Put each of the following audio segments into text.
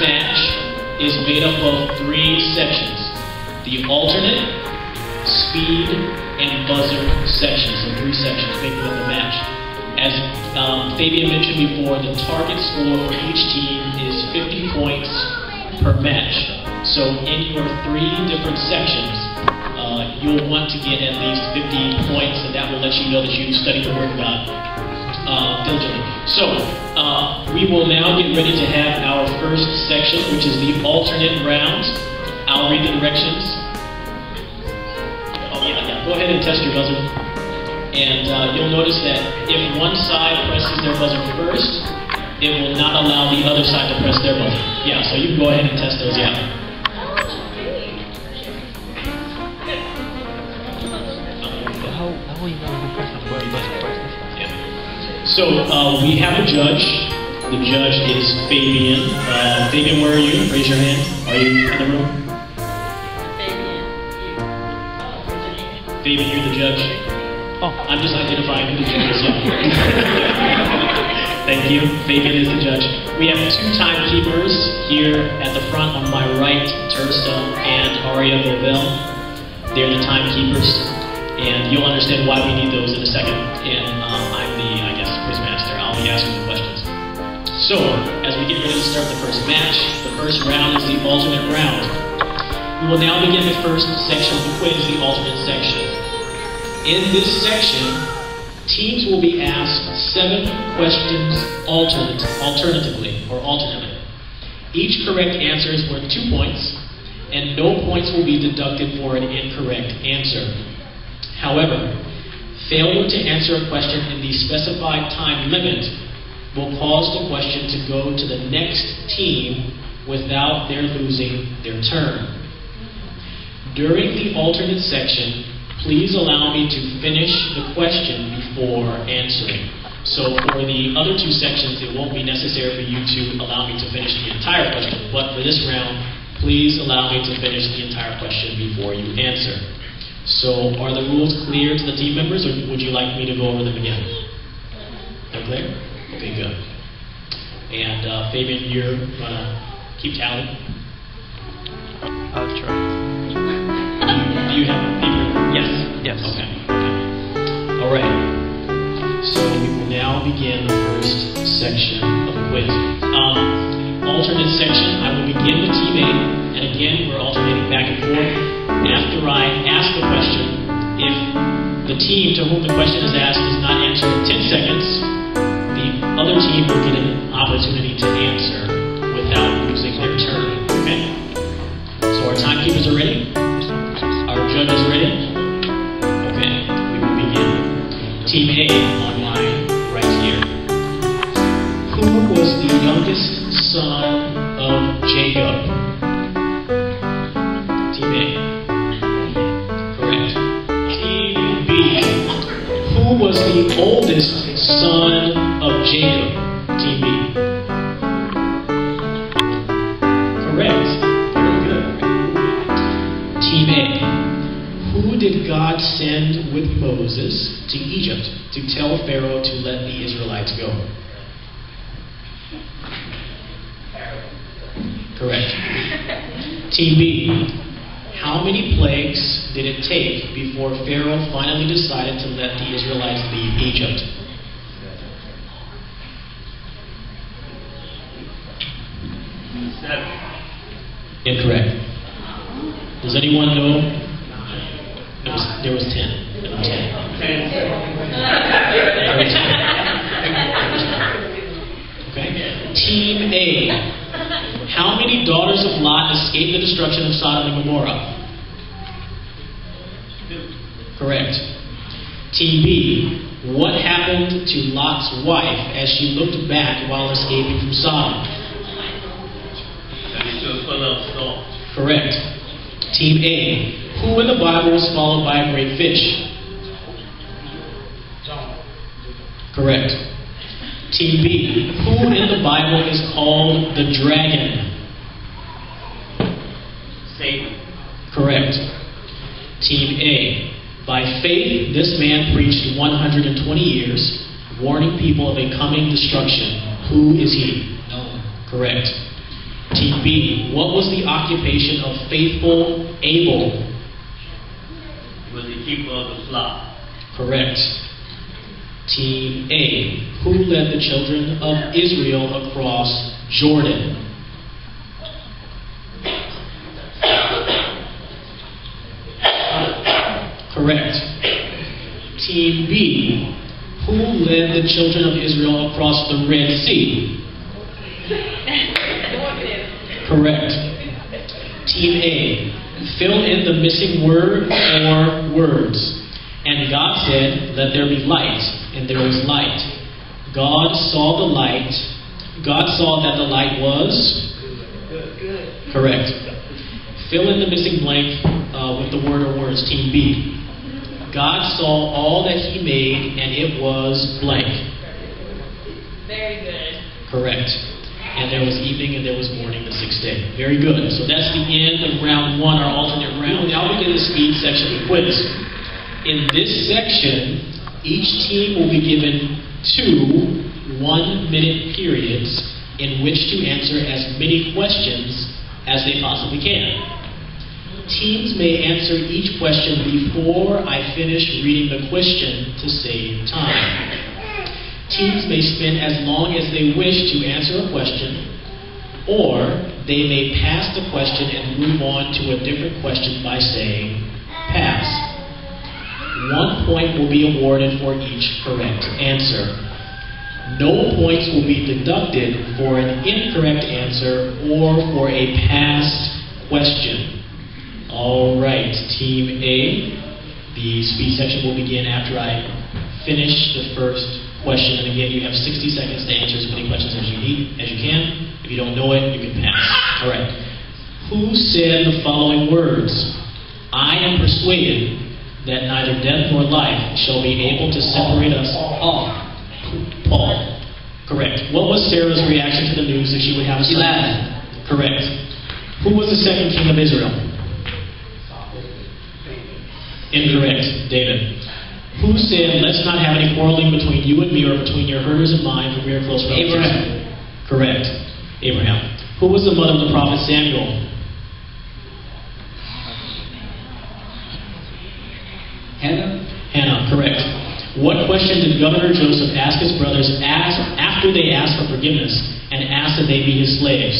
match is made up of 3 sections. The alternate, speed, and buzzer sections. So 3 sections making up the match. As Fabian mentioned before, the target score for each team is 50 points per match. So in your 3 different sections, you'll want to get at least 50 points, and that will let you know that you studied the Word of God diligently. So we will now get ready to have our first section, which is the alternate round. I'll read the directions. Oh yeah. Go ahead and test your buzzer. And you'll notice that if one side presses their buzzer first, it will not allow the other side to press their buzzer. Yeah, so you can go ahead and test those, yeah. So we have a judge. The judge is Fabian. Fabian, where are you? Raise your hand. Are you in the room? Fabian, you're the judge. Oh, I'm just identifying who the judge is. Thank you. Fabian is the judge. We have 2 timekeepers here at the front on my right, Turstone and Aria Bovell. They're the timekeepers, and you'll understand why we need those in a second. And I'm the, quiz master. I'll be asking the questions. So, as we get ready to start the first match, the first round is the alternate round. We will now begin the first section of the quiz, the alternate section. In this section, teams will be asked 7 questions alternately. Each correct answer is worth 2 points, and no points will be deducted for an incorrect answer. However, failure to answer a question in the specified time limit will cause the question to go to the next team without their losing their turn. During the alternate section, please allow me to finish the question before answering. So for the other 2 sections, it won't be necessary for you to allow me to finish the entire question, but for this round, please allow me to finish the entire question before you answer. So are the rules clear to the team members, or would you like me to go over them again? They're clear? Okay, good. And Fabian, you're going to keep tally? I'll try. Do you have paper? Yes? Yes. Okay. All right. So we will now begin the first section of the quiz. Alternate section, I will begin with Team A, and again, we're alternating back and forth. After I ask the question, if the team to whom the question is asked does not answer in 10 seconds, the other team will get an opportunity to answer without losing their turn. Okay? So our timekeepers are ready? Our judge is ready? Okay, we will begin. Team A on my right here. Who was the youngest son of Jacob? Team A. Correct. Team B. Who was the oldest son of Jacob? Team B. Correct. Very good. Team A. Who did God send with Moses to Egypt to tell Pharaoh to let the Israelites go? Correct. Team B. How many plagues did it take before Pharaoh finally decided to let the Israelites leave Egypt? Incorrect. Does anyone know? There was 10. There were 10. Okay. Team A. How many daughters of Lot escaped the destruction of Sodom and Gomorrah? Correct. Team B. What happened to Lot's wife as she looked back while escaping from Sodom? Correct. Team A. Who in the Bible was swallowed by a great fish? Correct. Team B. Who in the Bible is called the dragon? Satan. Correct. Team A. By faith, this man preached 120 years, warning people of a coming destruction. Who is he? Noah. Correct. Team B, what was the occupation of faithful Abel? He was the keeper of the flock. Correct. Team A, who led the children of Israel across Jordan? Correct. Team B, who led the children of Israel across the Red Sea? Correct. Team A, fill in the missing word or words. And God said, let there be light, and there was light. God saw the light. God saw that the light was? Good. Correct. Fill in the missing blank with the word or words. Team B. God saw all that he made, and it was blank. Very good. Correct. And there was evening and there was morning the sixth day. Very good. So that's the end of round one, our alternate round. Now we get the speed section of the quiz. In this section, each team will be given 2 1-minute periods in which to answer as many questions as they possibly can. Teams may answer each question before I finish reading the question to save time. Teams may spend as long as they wish to answer a question, or they may pass the question and move on to a different question by saying, pass. 1 point will be awarded for each correct answer. No points will be deducted for an incorrect answer or for a passed question. All right, Team A, the speed section will begin after I finish the first question. And again, you have 60 seconds to answer as many questions as you can. If you don't know it, you can pass. All right. Who said the following words? I am persuaded that neither death nor life shall be able to separate us off. Paul. Correct. What was Sarah's reaction to the news that she would have a son? She laughed. Correct. Who was the second king of Israel? Incorrect. David. Who said, let's not have any quarreling between you and me or between your herders and mine, for we are close relatives? Abraham. Correct. Abraham. Who was the mother of the prophet Samuel? Hannah. Hannah. Correct. What question did Governor Joseph ask his brothers after they asked for forgiveness and asked that they be his slaves?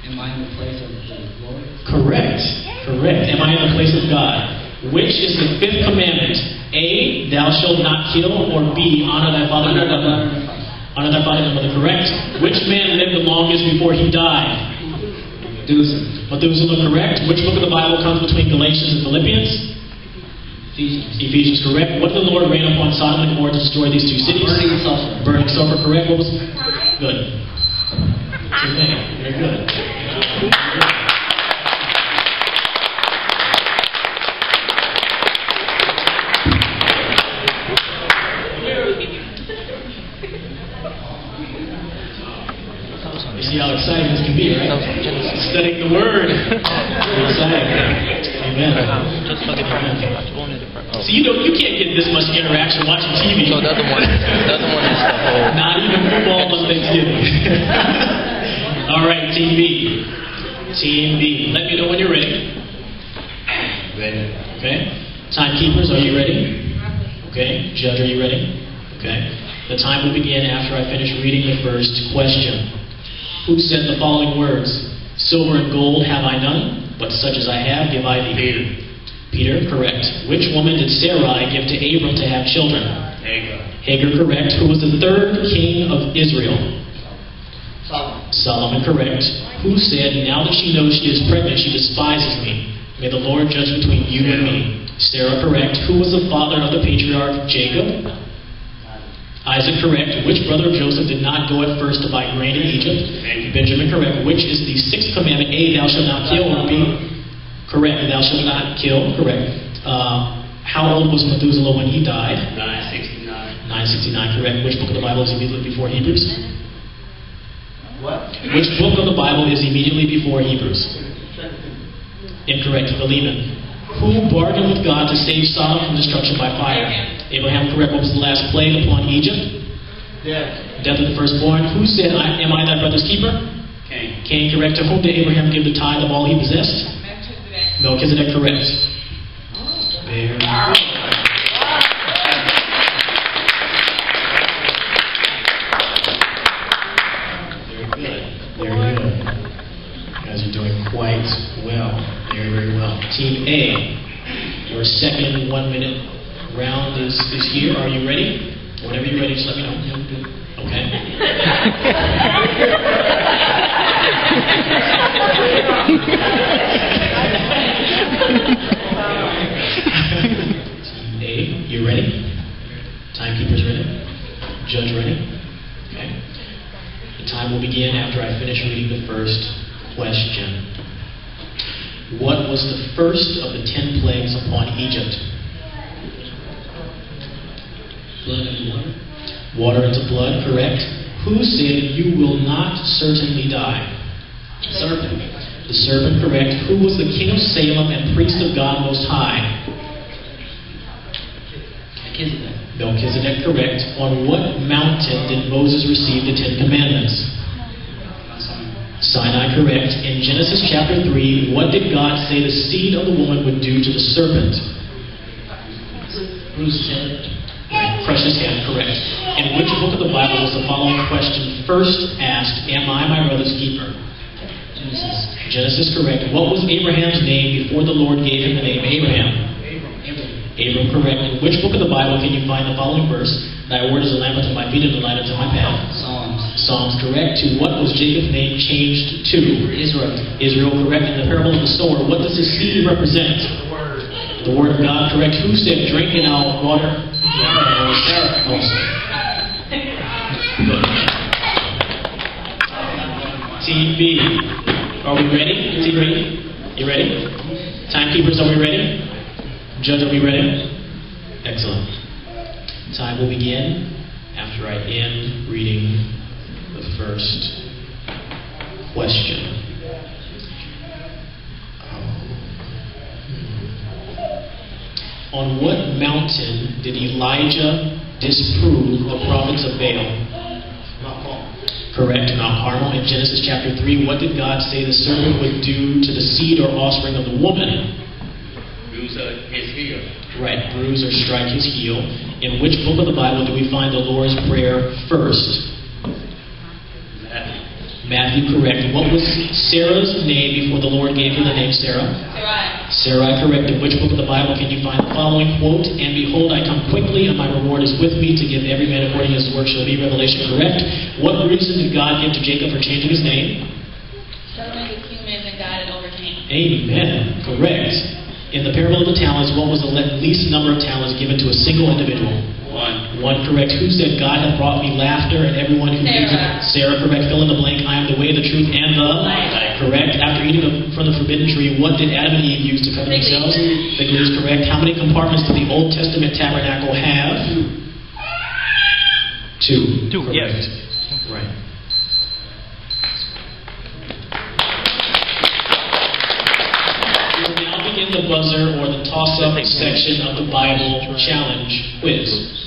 Am I in the place of the Lord? Correct. Correct. Am I in the place of God? Which is the 5th commandment? A, thou shalt not kill, or B, honor thy father and thy mother. Honor thy father and thy mother. Correct. Which man lived the longest before he died? Methuselah. Correct. Which book of the Bible comes between Galatians and Philippians? Ephesians. Correct. What did the Lord rain upon Sodom and Gomorrah to destroy these 2 cities? Burning sulfur. Burning sulfur. Correct. What was? Good. Okay. Very good. You see how exciting this can be, right? Studying the Word. Exciting. Amen. So you can't get this much interaction watching TV. So the other one is the whole. Not even football on Thanksgiving. All right, Team B. Team B. Let me know when you're ready. Ready. Okay. Timekeepers, are you ready? Okay. Judge, are you ready? Okay. The time will begin after I finish reading the first question. Who said the following words? Silver and gold have I none, but such as I have give I thee. Peter. Peter, correct. Which woman did Sarai give to Abram to have children? Hagar. Hagar, correct. Who was the 3rd king of Israel? Solomon. Solomon, correct. Who said, now that she knows she is pregnant, she despises me. May the Lord judge between you and me. Sarah, correct. Who was the father of the patriarch Jacob? Isaac, correct. Which brother of Joseph did not go at first to buy grain in Egypt? Benjamin, correct. Which is the 6th commandment? A, thou shalt not kill, or B? Correct. Thou shalt not kill, correct. How old was Methuselah when he died? 969. 969, correct. Which book of the Bible is immediately before Hebrews? What? Which book of the Bible is immediately before Hebrews? Incorrect. Philemon. Who bargained with God to save Sodom from destruction by fire? Abraham, correct. What was the last plague upon Egypt? Death. Death of the firstborn. Who said, am I thy brother's keeper? Cain. Cain, correct. To whom did Abraham give the tithe of all he possessed? Melchizedek, correct. Very good. Very good. You guys are doing quite well. Very, very well. Team A, your second 1 minute round is here. Are you ready? Whenever you're ready, just let me know. Okay. Team A, you ready? Timekeeper's ready? Judge ready? Okay. The time will begin after I finish reading the first question. What was the first of the 10 plagues upon Egypt? Blood and water. Water into blood, correct. Who said, "You will not certainly die"? The serpent. The serpent, correct. Who was the king of Salem and priest of God Most High? Melchizedek. Melchizedek, correct. On what mountain did Moses receive the 10 Commandments? Sinai, correct. In Genesis chapter 3, what did God say the seed of the woman would do to the serpent? Bruce said. Crush his head, correct. In which book of the Bible was the following question first asked, "Am I my brother's keeper"? Genesis. Genesis, correct. What was Abraham's name before the Lord gave him the name Abraham? Abram, correct. In which book of the Bible can you find the following verse? "Thy word is a lamp unto my feet and a light unto my path"? Psalms, correct. To what was Jacob's name changed to? Israel, correct. In the parable of the sower, what does his seed represent? The word of God, correct. Who said, "Drink and I'll water"? Sarah. Awesome. Good. Team B, are we ready? Team ready? You ready? Timekeepers, are we ready? Judge, are we ready? Excellent. Time will begin after I end reading the first question. On what mountain did Elijah disprove the prophets of Baal? Correct, Mount Carmel. In Genesis chapter 3, what did God say the serpent would do to the seed or offspring of the woman? Bruise his heel. Right, bruise or strike his heel. In which book of the Bible do we find the Lord's Prayer first? Matthew, correct. What was Sarah's name before the Lord gave her the name Sarah? Sarai, correct. In which book of the Bible can you find the following quote? "And behold, I come quickly, and my reward is with me to give every man according to his work shall be." Revelation, correct. What reason did God give to Jacob for changing his name? Suddenly the humans and God overcame. Amen. Correct. In the parable of the talents, what was the least number of talents given to a single individual? One, correct. Who said, "God hath brought me laughter, and everyone who eats it"? Sarah, correct. Fill in the blank. "I am the way, the truth, and the life." Correct. After eating from the forbidden tree, what did Adam and Eve use to cover themselves? Fig leaves, correct. How many compartments did the Old Testament tabernacle have? Two. Correct. Yes. Right. We will now begin the buzzer or the toss-up section of the Bible challenge quiz.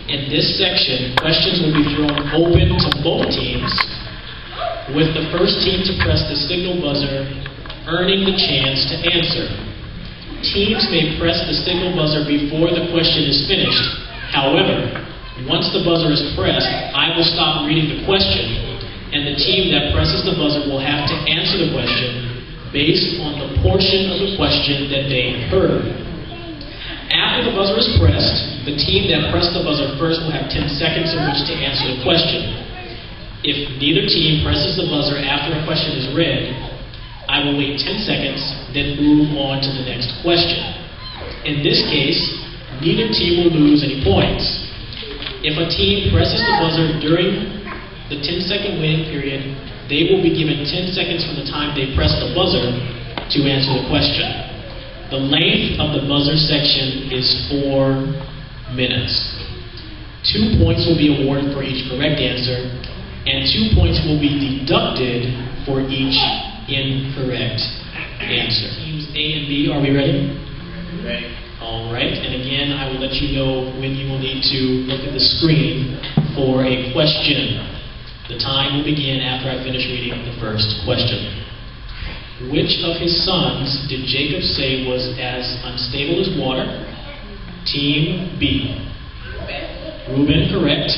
In this section, questions will be thrown open to both teams, with the first team to press the signal buzzer earning the chance to answer. Teams may press the signal buzzer before the question is finished. However, once the buzzer is pressed, I will stop reading the question, and the team that presses the buzzer will have to answer the question based on the portion of the question that they heard. After the buzzer is pressed, the team that pressed the buzzer first will have 10 seconds in which to answer the question. If neither team presses the buzzer after a question is read, I will wait 10 seconds, then move on to the next question. In this case, neither team will lose any points. If a team presses the buzzer during the 10-second waiting period, they will be given 10 seconds from the time they press the buzzer to answer the question. The length of the buzzer section is 4 minutes. 2 points will be awarded for each correct answer, and 2 points will be deducted for each incorrect answer. Teams A and B, are we ready? Ready. All right, and again, I will let you know when you will need to look at the screen for a question. The time will begin after I finish reading the first question. Which of his sons did Jacob say was as unstable as water? Team B. Reuben, correct.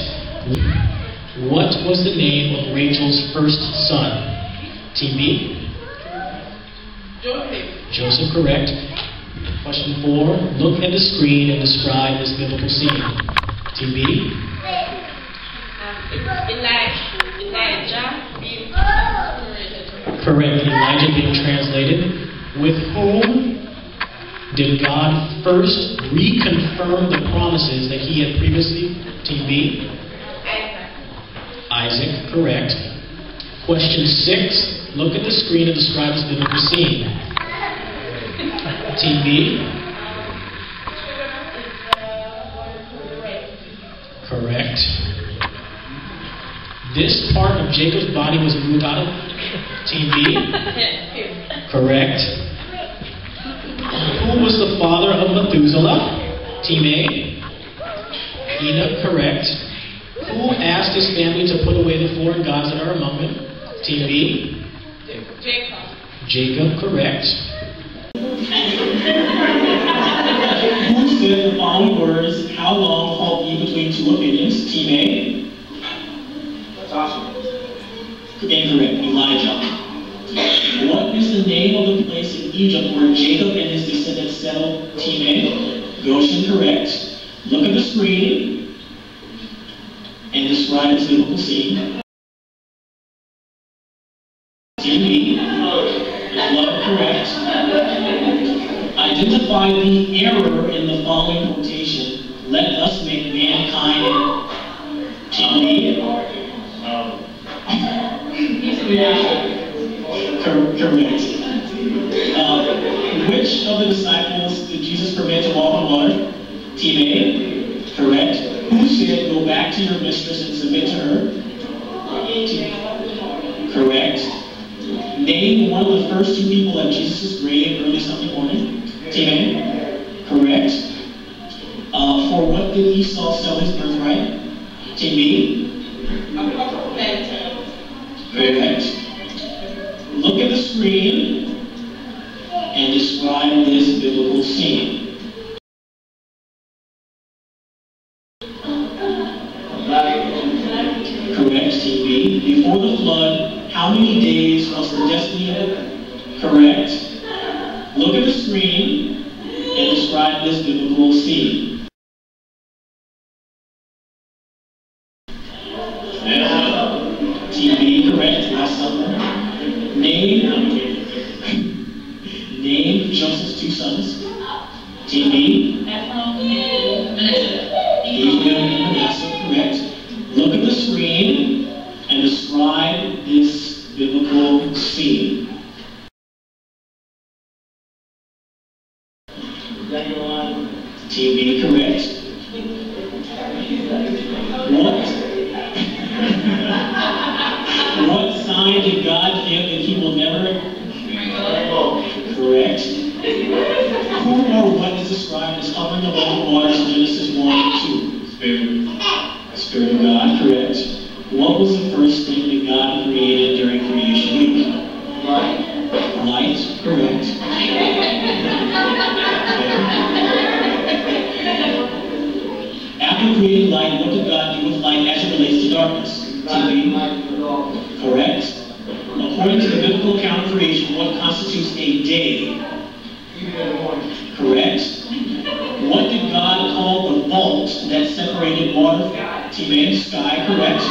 What was the name of Rachel's first son? Team B. Joseph, correct. Question 4. Look at the screen and describe this biblical scene. Team B. Elijah being Correct. Elijah being translated. With whom did God first reconfirm the promises that he had previously? Team B. Isaac, correct. Question 6. Look at the screen and describe this biblical scene. Team B. Correct. This part of Jacob's body was removed out of Team B. Correct. Who was the father of Methuselah? Team A. Enoch, correct. Who asked his family to put away the foreign gods that are among them? Team B. Jacob, correct. Who said the following words, how long halt ye between two opinions? Team A. Incorrect. Elijah. What is the name of the place in Egypt where Jacob and his descendants settled? Team A. Goshen, correct. Look at the screen and describe this biblical scene. Team B. Love, correct. Identify the error in the following quotation. Let us make mankind. Team B. Correct. Which of the disciples did Jesus permit to walk on water? Team A. Correct. Who said, go back to your mistress and submit to her? Correct. Name one of the first two people at Jesus' grave early Sunday morning. Team A. Correct. For what did Esau sell his birthright? Team B. Correct. Look at the screen and describe this biblical scene. Correct, Team B. Before the flood, how many days was the destiny of it? Correct. Look at the screen and describe this biblical scene. Team B, correct. Last supper. Name Joseph's two sons. Team B. Ephraim and Manasseh, correct. Look at the screen and describe this biblical scene. Team B, correct. What sign did God give that he will never? Correct. Who or what is described as hovering above the waters in Genesis 1 and 2? Spirit of God, correct. What was the first thing that God created during creation week? Light, correct. After creating light, what did God do with light as it relates to darkness? TV? Correct. According to the biblical account of creation, what constitutes a day? Correct. What did God call the vault that separated water? Team A, sky, correct.